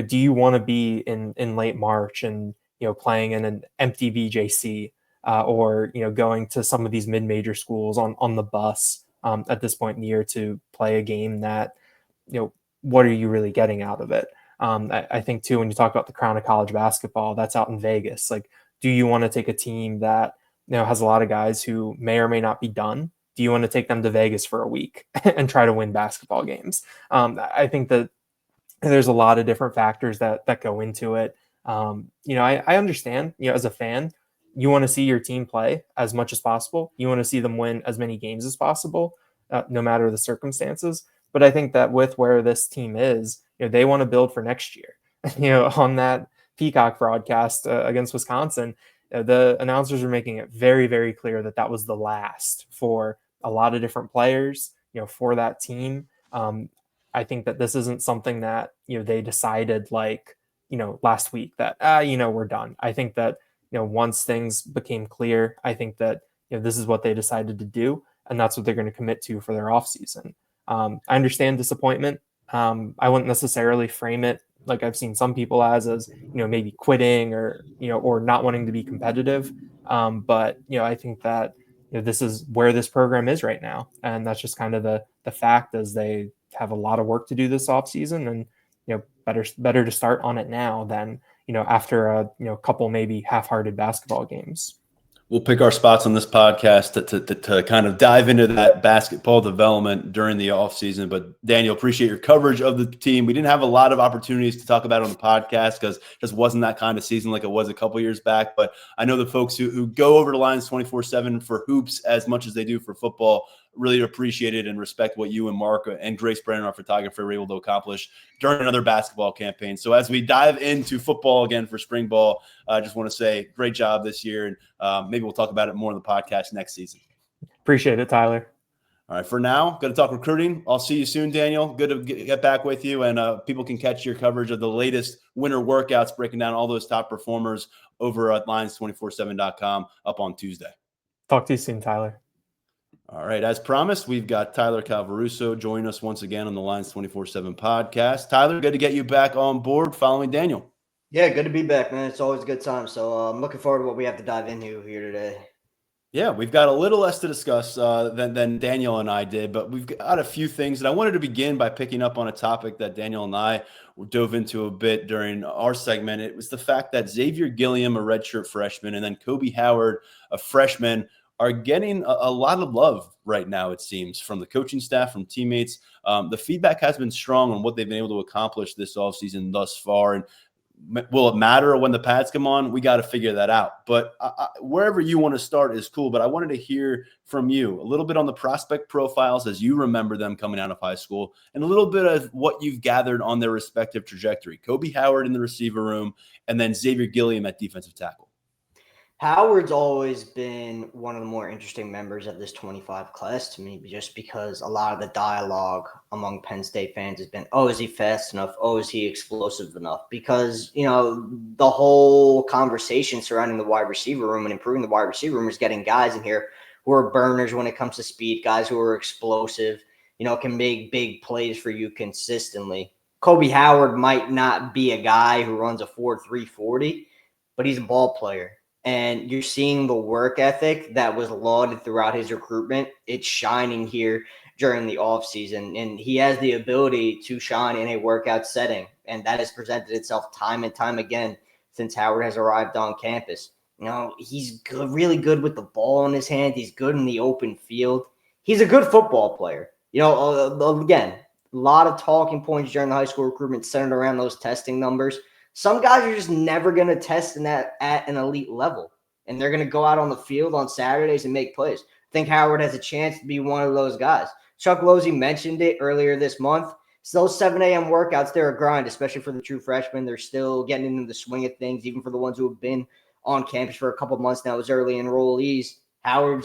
[SPEAKER 2] do you want to be in late March and playing in an empty VJC or going to some of these mid-major schools on the bus at this point in the year to play a game that what are you really getting out of it? I think too, when you talk about the crown of college basketball, that's out in Vegas. Like, do you want to take a team that has a lot of guys who may or may not be done? Do you want to take them to Vegas for a week and try to win basketball games? I think that there's a lot of different factors that go into it. I understand, as a fan, you want to see your team play as much as possible. You want to see them win as many games as possible, no matter the circumstances. But I think that with where this team is, they want to build for next year. On that Peacock broadcast against Wisconsin, the announcers were making it very, very clear that was the last for a lot of different players, for that team. I think that this isn't something that, they decided last week that, we're done. I think that, once things became clear, I think that, this is what they decided to do, and that's what they're going to commit to for their offseason. I understand disappointment. I wouldn't necessarily frame it like I've seen some people as maybe quitting or not wanting to be competitive. But I think that this is where this program is right now, and that's just kind of the fact, as they have a lot of work to do this offseason, and better to start on it now than after a couple maybe half-hearted basketball games.
[SPEAKER 1] We'll pick our spots on this podcast to kind of dive into that basketball development during the offseason. But Daniel, appreciate your coverage of the team. We didn't have a lot of opportunities to talk about it on the podcast because it just wasn't that kind of season like it was a couple years back. But I know the folks who go over to Lions 24/7 for hoops as much as they do for football really appreciate it and respect what you and Mark and Grace Brennan, our photographer, were able to accomplish during another basketball campaign. So as we dive into football again for spring ball, I just want to say great job this year. And maybe we'll talk about it more in the podcast next season.
[SPEAKER 2] Appreciate it, Tyler.
[SPEAKER 1] All right, for now, going to talk recruiting. I'll see you soon, Daniel. Good to get back with you. And people can catch your coverage of the latest winter workouts, breaking down all those top performers over at Lions247.com up on Tuesday.
[SPEAKER 2] Talk to you soon, Tyler.
[SPEAKER 1] All right, as promised, we've got Tyler Calvaruso joining us once again on the Lions 24/7 podcast. Tyler, good to get you back on board following Daniel.
[SPEAKER 3] Yeah, good to be back, man. It's always a good time. So I'm looking forward to what we have to dive into here today.
[SPEAKER 1] Yeah, we've got a little less to discuss than Daniel and I did, but we've got a few things. And I wanted to begin by picking up on a topic that Daniel and I dove into a bit during our segment. It was the fact that Xavier Gilliam, a redshirt freshman, and then Kobe Howard, a freshman, are getting a lot of love right now, it seems, from the coaching staff, from teammates. The feedback has been strong on what they've been able to accomplish this offseason thus far. And will it matter when the pads come on? We got to figure that out. But wherever you want to start is cool. But I wanted to hear from you a little bit on the prospect profiles as you remember them coming out of high school, and a little bit of what you've gathered on their respective trajectory. Kobe Howard in the receiver room, and then Xavier Gilliam at defensive tackle.
[SPEAKER 3] Howard's always been one of the more interesting members of this 25 class to me, just because a lot of the dialogue among Penn State fans has been, oh, is he fast enough? Oh, is he explosive enough? Because, the whole conversation surrounding the wide receiver room and improving the wide receiver room is getting guys in here who are burners when it comes to speed, guys who are explosive, can make big plays for you consistently. Kobe Howard might not be a guy who runs a 4.3 40, but he's a ball player. And you're seeing the work ethic that was lauded throughout his recruitment. It's shining here during the offseason. And he has the ability to shine in a workout setting. And that has presented itself time and time again since Howard has arrived on campus. He's good, really good with the ball in his hand. He's good in the open field. He's a good football player. Again, a lot of talking points during the high school recruitment centered around those testing numbers. Some guys are just never going to test in that at an elite level, and they're going to go out on the field on Saturdays and make plays. I think Howard has a chance to be one of those guys. Chuck Losey mentioned it earlier this month. So those 7 a.m. workouts, they're a grind, especially for the true freshmen. They're still getting into the swing of things, even for the ones who have been on campus for a couple of months now as early enrollees.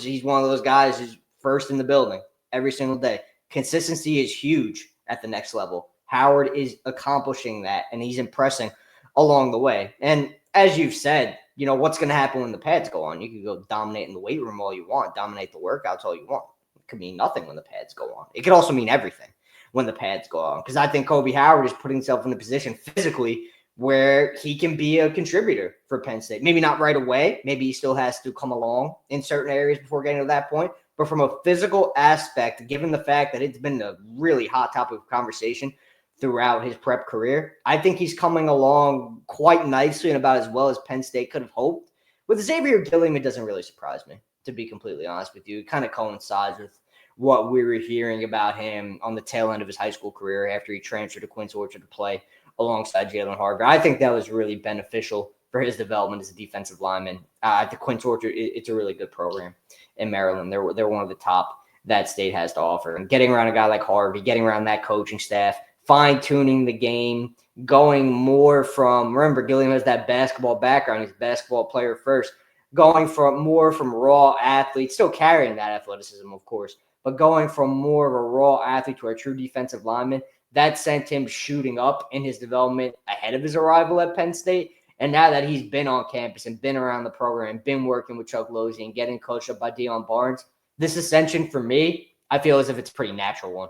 [SPEAKER 3] He's one of those guys who's first in the building every single day. Consistency is huge at the next level. Howard is accomplishing that, and he's impressing along the way. And as you've said, what's going to happen when the pads go on? You could go dominate in the weight room all you want, dominate the workouts all you want. It could mean nothing when the pads go on. It could also mean everything when the pads go on, because I think Kobe Howard is putting himself in a position physically where he can be a contributor for Penn State. Maybe not right away. Maybe he still has to come along in certain areas before getting to that point. But from a physical aspect, given the fact that it's been a really hot topic of conversation throughout his prep career, I think he's coming along quite nicely and about as well as Penn State could have hoped. With Xavier Gilliam, it doesn't really surprise me, to be completely honest with you. It kind of coincides with what we were hearing about him on the tail end of his high school career after he transferred to Quince Orchard to play alongside Jalen Harger. I think that was really beneficial for his development as a defensive lineman. At the Quince Orchard, it's a really good program in Maryland. They're one of the top that state has to offer. And getting around a guy like Harvey, getting around that coaching staff, fine-tuning the game, going more from – remember, Gilliam has that basketball background. He's a basketball player first. Going from raw athlete, still carrying that athleticism, of course, but going from more of a raw athlete to a true defensive lineman, that sent him shooting up in his development ahead of his arrival at Penn State. And now that he's been on campus and been around the program and been working with Chuck Losey and getting coached up by Deion Barnes, this ascension for me, I feel as if it's a pretty natural one.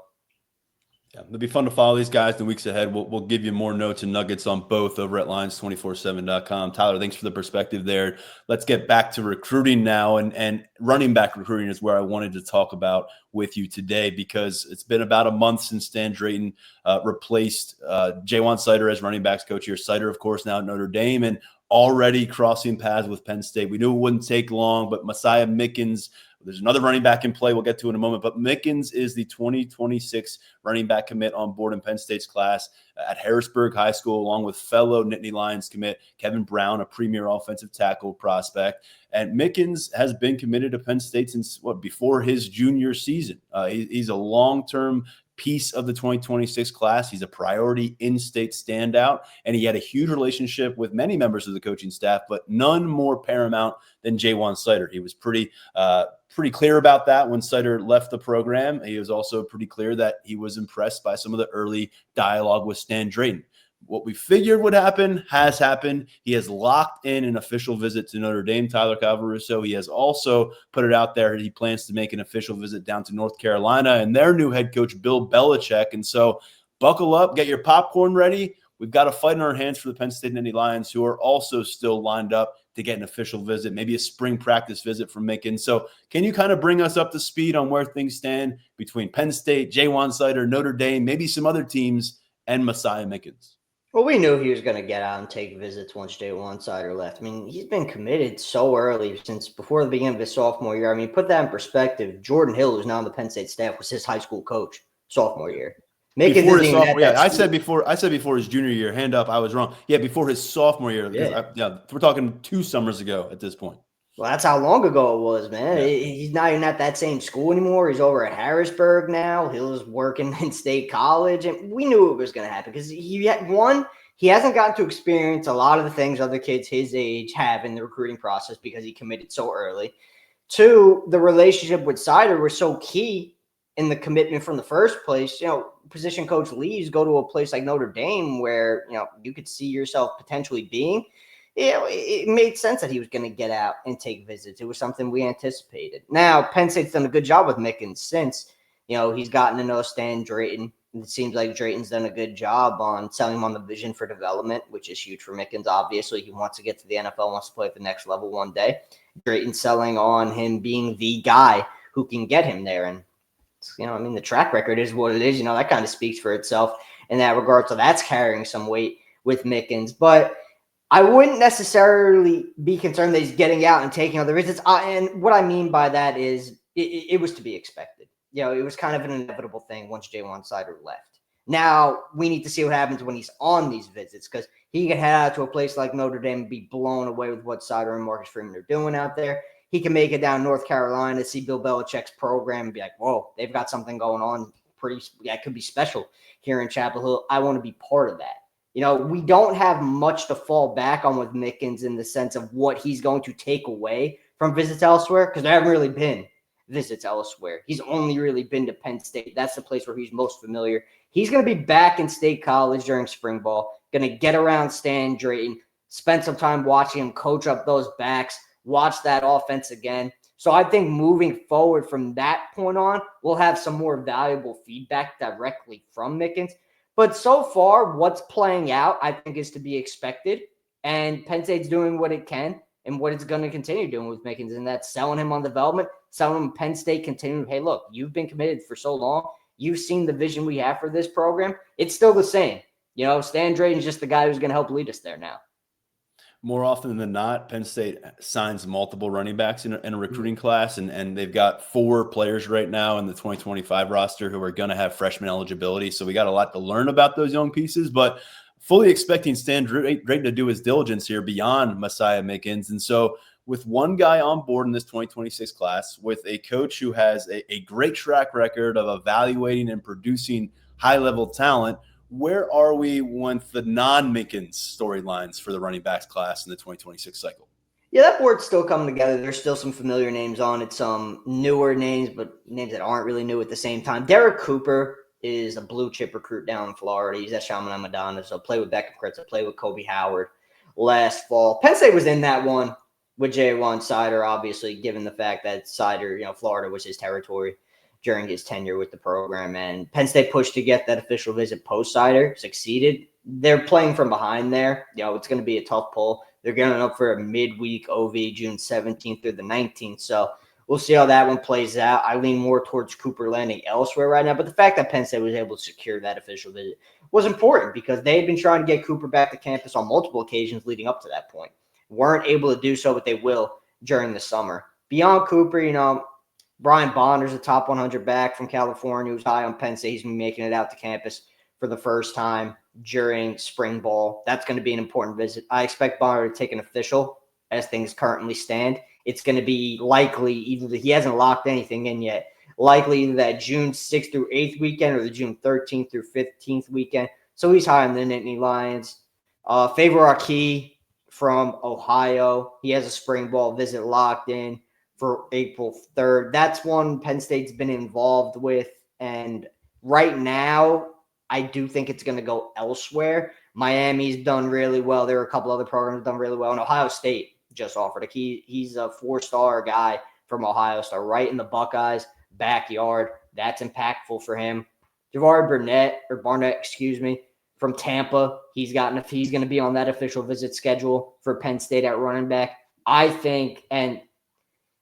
[SPEAKER 1] Yeah, it'll be fun to follow these guys in the weeks ahead. We'll give you more notes and nuggets on both over at Lions247.com. Tyler, thanks for the perspective there. Let's get back to recruiting now, and running back recruiting is where I wanted to talk about with you today, because it's been about a month since Stan Drayton replaced Jaywan Sider as running backs coach here. Sider, of course, now at Notre Dame, and already crossing paths with Penn State. We knew it wouldn't take long, but Messiah Mickens, there's another running back in play we'll get to in a moment, but Mickens is the 2026 running back commit on board in Penn State's class at Harrisburg High School, along with fellow Nittany Lions commit Kevin Brown, a premier offensive tackle prospect. And Mickens has been committed to Penn State since before his junior season. He's a long-term piece of the 2026 class. He's a priority in-state standout, and he had a huge relationship with many members of the coaching staff, but none more paramount than Jaywan Sider. He was pretty clear about that when Sider left the program. He was also pretty clear that he was impressed by some of the early dialogue with Stan Drayton. What we figured would happen has happened. He has locked in an official visit to Notre Dame, Tyler Calvaruso. He has also put it out there that he plans to make an official visit down to North Carolina and their new head coach, Bill Belichick. And so buckle up, get your popcorn ready. We've got a fight in our hands for the Penn State Nittany Lions, who are also still lined up to get an official visit, maybe a spring practice visit from Mickens. So can you kind of bring us up to speed on where things stand between Penn State, Jaywan Sider, Notre Dame, maybe some other teams, and Messiah Mickens?
[SPEAKER 3] Well, we knew he was going to get out and take visits once Jaywan Sider left. I mean, he's been committed so early since before the beginning of his sophomore year. I mean, put that in perspective. Jordan Hill, who's now on the Penn State staff, was his high school coach sophomore year.
[SPEAKER 1] Before his sophomore, I said before his junior year. Hand up, I was wrong. Yeah, before his sophomore year. We're talking 2 summers ago at this point.
[SPEAKER 3] Well, that's how long ago it was, man.
[SPEAKER 1] Yeah.
[SPEAKER 3] He's not even at that same school anymore. He's over at Harrisburg now. Hill's working in State College, and we knew it was going to happen because he hasn't gotten to experience a lot of the things other kids his age have in the recruiting process because he committed so early. 2, the relationship with Sider was so key in the commitment from the first place. You know, position coach leaves, go to a place like Notre Dame where, you know, you could see yourself potentially being. You know, it made sense that he was going to get out and take visits. It was something we anticipated. Now, Penn State's done a good job with Mickens since, you know, he's gotten to know Stan Drayton. It seems like Drayton's done a good job on selling him on the vision for development, which is huge for Mickens. Obviously, he wants to get to the NFL, wants to play at the next level one day. Drayton's selling on him being the guy who can get him there. And, you know, I mean, the track record is what it is. You know, that kind of speaks for itself in that regard. So that's carrying some weight with Mickens. But I wouldn't necessarily be concerned that he's getting out and taking other visits. And what I mean by that is it was to be expected. You know, it was kind of an inevitable thing once Jaywan Sider left. Now, we need to see what happens when he's on these visits, because he can head out to a place like Notre Dame and be blown away with what Sider and Marcus Freeman are doing out there. He can make it down North Carolina, see Bill Belichick's program and be like, whoa, they've got something going on. It could be special here in Chapel Hill. I want to be part of that. You know, we don't have much to fall back on with Mickens in the sense of what he's going to take away from visits elsewhere, because there haven't really been visits elsewhere. He's only really been to Penn State. That's the place where he's most familiar. He's going to be back in State College during spring ball, going to get around Stan Drayton, spend some time watching him coach up those backs, watch that offense again. So I think moving forward from that point on, we'll have some more valuable feedback directly from Mickens. But so far, what's playing out, I think, is to be expected. And Penn State's doing what it can and what it's going to continue doing with Mickens, and that's selling him on development, selling him Penn State continuing. Hey, look, you've been committed for so long. You've seen the vision we have for this program. It's still the same. Stan Drayton's just the guy who's going to help lead us there now.
[SPEAKER 1] More often than not, Penn State signs multiple running backs in a recruiting class, and they've got 4 players right now in the 2025 roster who are going to have freshman eligibility. So we got a lot to learn about those young pieces, but fully expecting Stan Drayton to do his diligence here beyond Messiah Mickens. And so with one guy on board in this 2026 class, with a coach who has a great track record of evaluating and producing high-level talent, where are we with the non-Mickens storylines for the running backs class in the 2026 cycle?
[SPEAKER 3] Yeah, that board's still coming together. There's still some familiar names on it, some newer names, but names that aren't really new at the same time. Derek Cooper is a blue chip recruit down in Florida. He's at Chaminade Madonna, so played with Beckham Kritza, played with Kobe Howard last fall. Penn State was in that one with J1 Sider, obviously, given the fact that Sider, Florida was his territory during his tenure with the program. And Penn State pushed to get that official visit post-Sider, succeeded. They're playing from behind there. It's going to be a tough pull. They're getting up for a midweek OV June 17th through the 19th. So we'll see how that one plays out. I lean more towards Cooper landing elsewhere right now. But the fact that Penn State was able to secure that official visit was important because they had been trying to get Cooper back to campus on multiple occasions leading up to that point. Weren't able to do so, but they will during the summer. Beyond Cooper, Brian Bonner's a top 100 back from California who's high on Penn State. He's been making it out to campus for the first time during spring ball. That's going to be an important visit. I expect Bonner to take an official as things currently stand. It's going to be likely, even though he hasn't locked anything in yet, likely that June 6th through 8th weekend or the June 13th through 15th weekend. So he's high on the Nittany Lions. Favor Arkey from Ohio. He has a spring ball visit locked in for April 3rd. That's one Penn State's been involved with. And right now, I do think it's going to go elsewhere. Miami's done really well. There are a couple other programs done really well. And Ohio State just offered a key. He's a 4-star guy from Ohio State, right in the Buckeyes' backyard. That's impactful for him. Javad Barnett, from Tampa. He's going to be on that official visit schedule for Penn State at running back. I think, and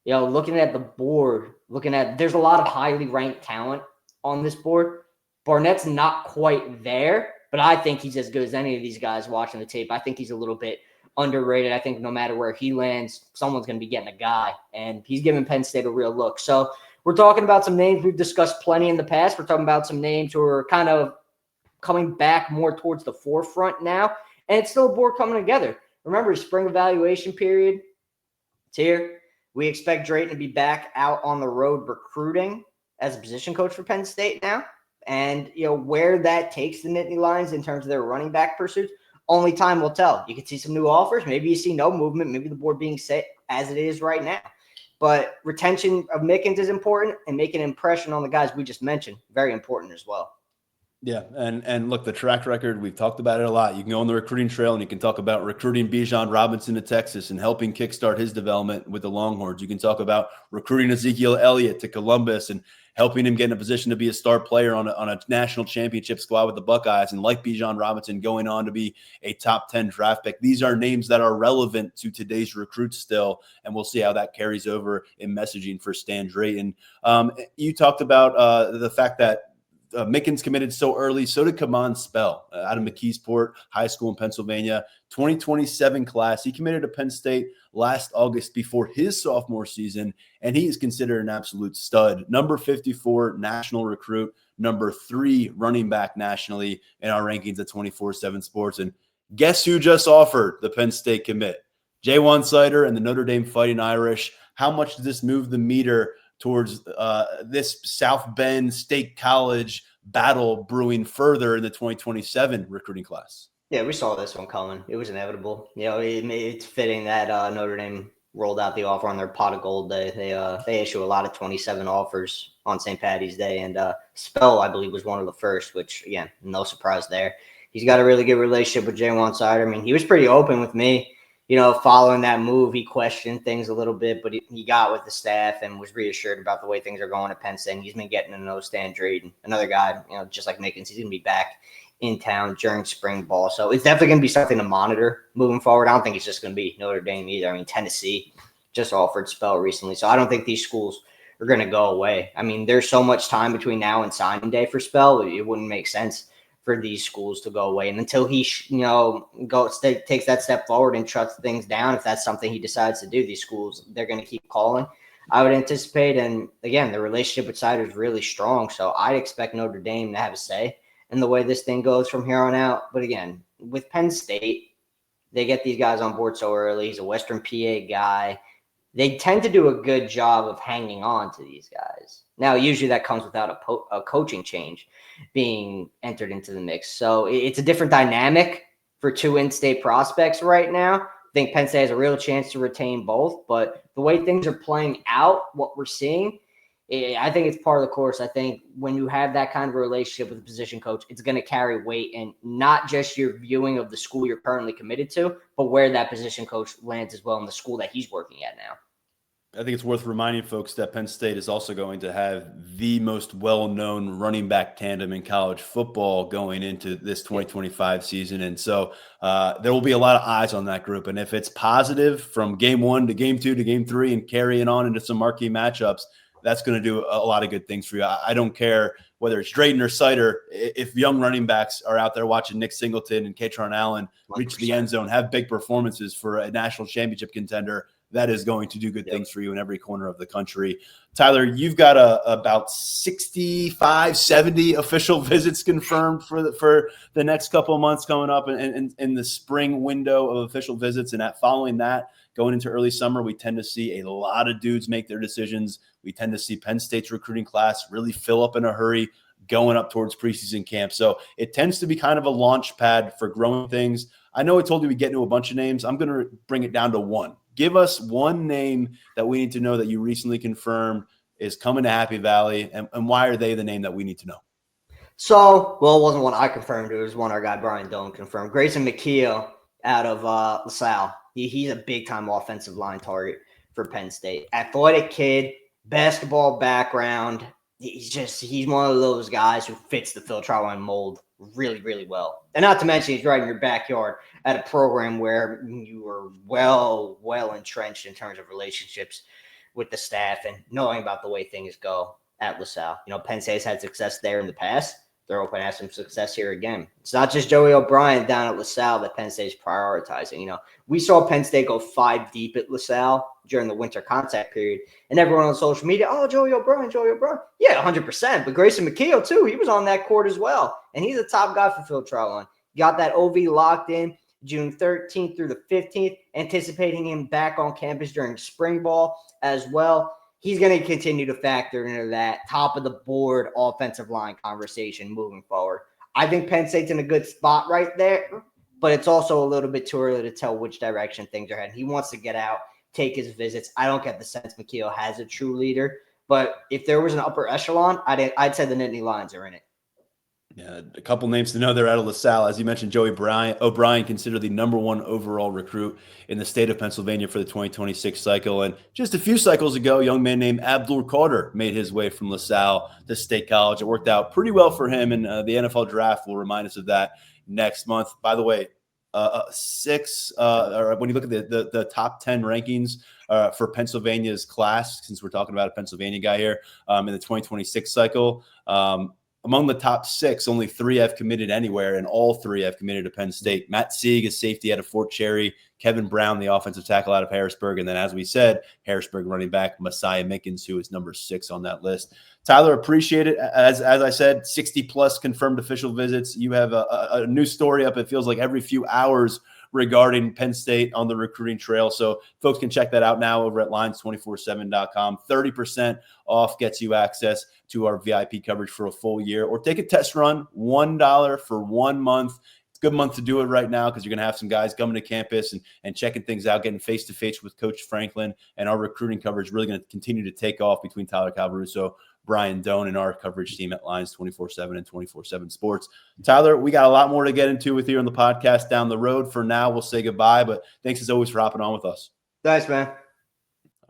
[SPEAKER 3] looking at the board, there's a lot of highly ranked talent on this board. Barnett's not quite there, but I think he's as good as any of these guys watching the tape. I think he's a little bit underrated. I think no matter where he lands, someone's going to be getting a guy, and he's giving Penn State a real look. So we're talking about some names we've discussed plenty in the past. We're talking about some names who are kind of coming back more towards the forefront now, and it's still a board coming together. Remember, spring evaluation period, it's here. We expect Drayton to be back out on the road recruiting as a position coach for Penn State now. And, where that takes the Nittany Lions in terms of their running back pursuits, only time will tell. You could see some new offers. Maybe you see no movement. Maybe the board being set as it is right now. But retention of Mickens is important, and making an impression on the guys we just mentioned, very important as well.
[SPEAKER 1] Yeah, and look, the track record, we've talked about it a lot. You can go on the recruiting trail and you can talk about recruiting Bijan Robinson to Texas and helping kickstart his development with the Longhorns. You can talk about recruiting Ezekiel Elliott to Columbus and helping him get in a position to be a star player on a national championship squad with the Buckeyes, and like Bijan Robinson going on to be a top 10 draft pick. These are names that are relevant to today's recruits still, and we'll see how that carries over in messaging for Stan Drayton. You talked about the fact that Mickens committed so early. So did Kaman Spell out of McKeesport High School in Pennsylvania. 2027 class. He committed to Penn State last August before his sophomore season, and he is considered an absolute stud. Number 54 national recruit, number 3 running back nationally in our rankings at 24/7 Sports. And guess who just offered the Penn State commit? J1 Sider and the Notre Dame Fighting Irish. How much does this move the meter towards this South Bend State College battle brewing further in the 2027 recruiting class?
[SPEAKER 3] Yeah, we saw this one coming. It was inevitable. It's fitting that Notre Dame rolled out the offer on their Pot of Gold day. They issue a lot of 27 offers on St. Patty's Day, and Spell, I believe, was one of the first, which, again, no surprise there. He's got a really good relationship with J1 Sider. I mean, he was pretty open with me. Following that move, he questioned things a little bit, but he got with the staff and was reassured about the way things are going at Penn State. And he's been getting to know Stan Drayton, another guy, just like Mickens. He's going to be back in town during spring ball. So it's definitely going to be something to monitor moving forward. I don't think it's just going to be Notre Dame either. I mean, Tennessee just offered spell recently. So I don't think these schools are going to go away. I mean, there's so much time between now and signing day for spell. It wouldn't make sense for these schools to go away. And until he, takes that step forward and shuts things down, if that's something he decides to do, these schools, they're going to keep calling, I would anticipate. And again, the relationship with Sider is really strong. So I'd expect Notre Dame to have a say in the way this thing goes from here on out. But again, with Penn State, they get these guys on board so early. He's a Western PA guy. They tend to do a good job of hanging on to these guys. Now, usually that comes without a coaching change being entered into the mix. So it's a different dynamic for two in-state prospects right now. I think Penn State has a real chance to retain both, but the way things are playing out, what we're seeing, I think it's part of the course. I think when you have that kind of a relationship with a position coach, it's going to carry weight, and not just your viewing of the school you're currently committed to, but where that position coach lands as well in the school that he's working at now.
[SPEAKER 1] I think it's worth reminding folks that Penn State is also going to have the most well-known running back tandem in college football going into this 2025 season. And so there will be a lot of eyes on that group. And if it's positive from game 1 to game 2 to game 3 and carrying on into some marquee matchups, that's going to do a lot of good things for you. I don't care whether it's Drayton or Sider. If young running backs are out there watching Nick Singleton and Katron Allen 100%. Reach the end zone, have big performances for a national championship contender, that is going to do good things for you in every corner of the country. Tyler, you've got about 65, 70 official visits confirmed for the next couple of months coming up in the spring window of official visits. And following that, going into early summer, we tend to see a lot of dudes make their decisions. We tend to see Penn State's recruiting class really fill up in a hurry going up towards preseason camp. So it tends to be kind of a launch pad for growing things. I know I told you we get into a bunch of names. I'm going to bring it down to one. Give us one name that we need to know that you recently confirmed is coming to Happy Valley, and why are they the name that we need to know?
[SPEAKER 3] So, well, it wasn't one I confirmed. It was one our guy Brian Doan confirmed. Grayson McKeel out of LaSalle. He's a big-time offensive line target for Penn State. Athletic kid, basketball background. He's one of those guys who fits the Phil Trautwein mold really, really well. And not to mention he's right in your backyard at a program where you are well entrenched in terms of relationships with the staff and knowing about the way things go at LaSalle. Penn State's had success there in the past. They're hoping to have some success here again. It's not just Joey O'Brien down at LaSalle that Penn State's prioritizing. We saw Penn State go 5 deep at LaSalle during the winter contact period, and everyone on social media, oh, Joey O'Brien. Yeah, 100%. But Grayson McKeel, too, he was on that court as well, and he's a top guy for Phil Trautwein. Got that OV locked in June 13th through the 15th, anticipating him back on campus during spring ball as well. He's going to continue to factor into that top of the board offensive line conversation moving forward. I think Penn State's in a good spot right there, but it's also a little bit too early to tell which direction things are heading. He wants to get out, take his visits. I don't get the sense McKeel has a true leader, but if there was an upper echelon, I'd say the Nittany Lions are in it.
[SPEAKER 1] Yeah, a couple names to know there out of LaSalle. As you mentioned, Joey O'Brien considered the #1 overall recruit in the state of Pennsylvania for the 2026 cycle. And just a few cycles ago, a young man named Abdul Carter made his way from LaSalle to State College. It worked out pretty well for him, and the NFL draft will remind us of that next month. By the way, when you look at the top 10 rankings for Pennsylvania's class, since we're talking about a Pennsylvania guy here, in the 2026 cycle, among the top 6, only 3 have committed anywhere, and all 3 have committed to Penn State. Matt Sieg is safety out of Fort Cherry, Kevin Brown, the offensive tackle out of Harrisburg, and then, as we said, Harrisburg running back Messiah Minkins, who is number 6 on that list. Tyler, appreciate it. As I said, 60-plus confirmed official visits. You have a new story up, it feels like, every few hours regarding Penn State on the recruiting trail. So folks can check that out now over at Lions247.com. 30% off gets you access to our VIP coverage for a full year, or take a test run, $1 for 1 month. It's a good month to do it right now because you're going to have some guys coming to campus and checking things out, getting face-to-face with Coach Franklin, and our recruiting coverage really going to continue to take off between Tyler Calvaruso, Brian Doan, and our coverage team at Lions 24/7 and 24/7 Sports. Tyler, we got a lot more to get into with you on the podcast down the road. For now, we'll say goodbye, but thanks as always for hopping on with us.
[SPEAKER 3] Thanks, man.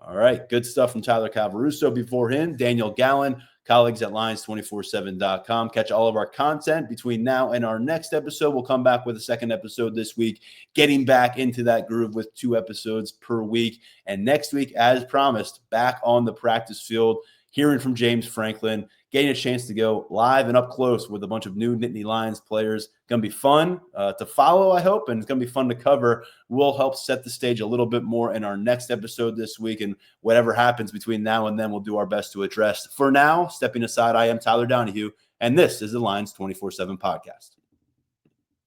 [SPEAKER 1] All right, good stuff from Tyler Calvaruso. Before him, Daniel Gallen, colleagues at lions247.com. Catch all of our content between now and our next episode. We'll come back with a second episode this week, getting back into that groove with 2 episodes per week. And next week, as promised, back on the practice field, hearing from James Franklin, getting a chance to go live and up close with a bunch of new Nittany Lions players. Going to be fun to follow, I hope, and it's going to be fun to cover. We'll help set the stage a little bit more in our next episode this week, and whatever happens between now and then, we'll do our best to address. For now, stepping aside, I am Tyler Donahue, and this is the Lions 24/7 podcast.